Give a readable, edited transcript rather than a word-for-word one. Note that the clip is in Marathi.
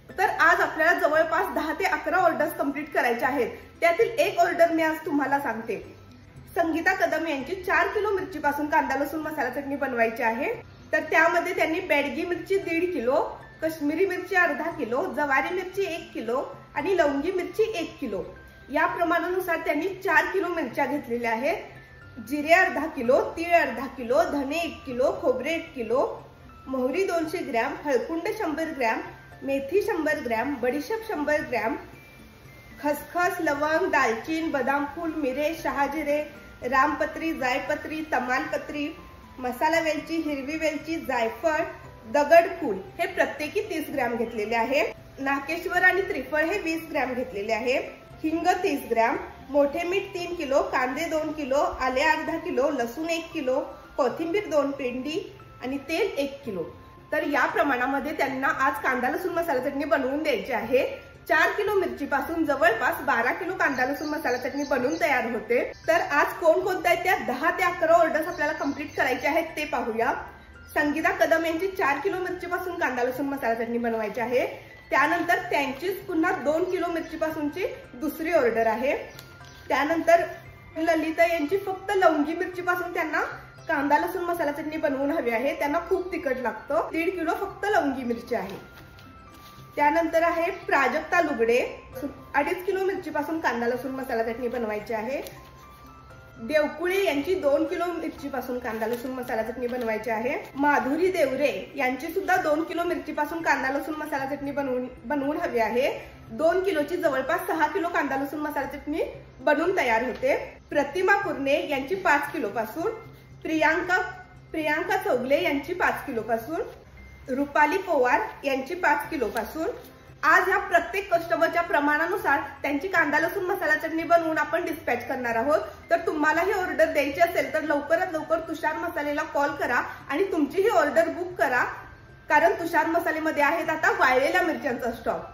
तर आज आपल्याला जवळपास 10 ते 11 ऑर्डर्स कंप्लीट करायच्या आहेत। त्यातील एक ऑर्डर मी आज तुम्हाला सांगते। संगीता कदम यांची 4 किलो मिरची पासून कांदा लसूण मसाला चटणी बनवायची आहे। तर त्यामध्ये त्यांनी बेडगी मिरची 1.5 किलो, काश्मीरी मिरची अर्धा किलो, जवारी मिरची 1 किलो आणि लवंगी मिरची 1 किलो या प्रमाणानुसार त्यांनी 4 किलो मिरच्या घेतलेल्या आहेत। जिरे अर्धा किलो, तीळ अर्धा किलो, धने 1 किलो, खोबरे 1 किलो, मोहरी 200 ग्रॅम, हळकुंड 100 ग्रॅम, मेथी 100 ग्रॅम, बडीशेप 100 ग्रॅम, खसखस, लवंग, दालचीन, बदाम फूल, मिरे, शहाजिरे, रामपत्री, जायपत्री, तमालपत्री, मसाला वेलची, हिरवी वेलची, जायफळ, दगडफूल हे प्रत्येकी 30 ग्रॅम घेतलेले आहे। नाकेश्वर आणि त्रिफळ हे 20 ग्रॅम घेतलेले आहे। हिंग 30 ग्रॅम, मोठे मीठ 3 किलो, कांदे 2 किलो, आले अर्धा किलो, लसूण 1 किलो, कोथिंबीर 2 पेंडी आणि तेल 1 किलो। तर या प्रमाणामध्ये त्यांना आज कांदा लसूण मसाला चटणी बनवून द्यायची आहे। 4 किलो मिरची पासून जवळपास 12 किलो कांदा लसूण मसाला चटणी बनवून तयार होते। तर आज कोणकोणत्या त्या 10 ते 11 ऑर्डर्स आपल्याला कंप्लीट करायचे आहेत ते पाहूया। संगीता कदम यांची 4 किलो मिरची पासून कांदा लसूण मसाला चटणी बनवायची आहे। त्यानंतर त्यांचीच पुन्हा 2 किलो मिरची पासूनची दुसरी ऑर्डर आहे। त्यानंतर ललिता यांची फक्त लवंगी मिरची पासून त्यांना कांदा लसूण मसाला चटणी बनवून हवी आहे। त्यांना खूप तिखट लागतं। 1.5 किलो फक्त लवंगी मिरची आहे। त्यानंतर आहे प्राजक्ता लुगडे, 2.5 किलो मिरची पासून कांदा लसूण मसाला चटणी बनवायची आहे। देवकुळे यांची 2 किलो मिरची पासून कांदा लसूण मसाला चटणी बनवायची आहे। माधुरी देवरे यांची सुद्धा 2 किलो मिरची पासून कांदा लसूण मसाला चटणी बनवून हवी आहे। 2 किलोची जवळपास 6 किलो कांदा लसूण मसाला चटणी बनवून तयार होते। प्रतिमा कुर्णे यांची 5 किलो पासून, प्रियांका चौगले यांची 5 किलो पासून, रुपाली पवार यांची 5 किलो पासून। आज ह्या प्रत्येक कस्टमरच्या प्रमाणानुसार त्यांची कांदा लसूण मसाला चटणी बनवून आपण डिस्पॅच करणार आहोत। तर तुम्हाला ही ऑर्डर द्यायची असेल तर लवकरात लवकर तुषार मसालेला कॉल करा आणि तुमची ही ऑर्डर बुक करा, कारण तुषार मसालेमध्ये आहेत आता वाळलेल्या मिरच्यांचा स्टॉक।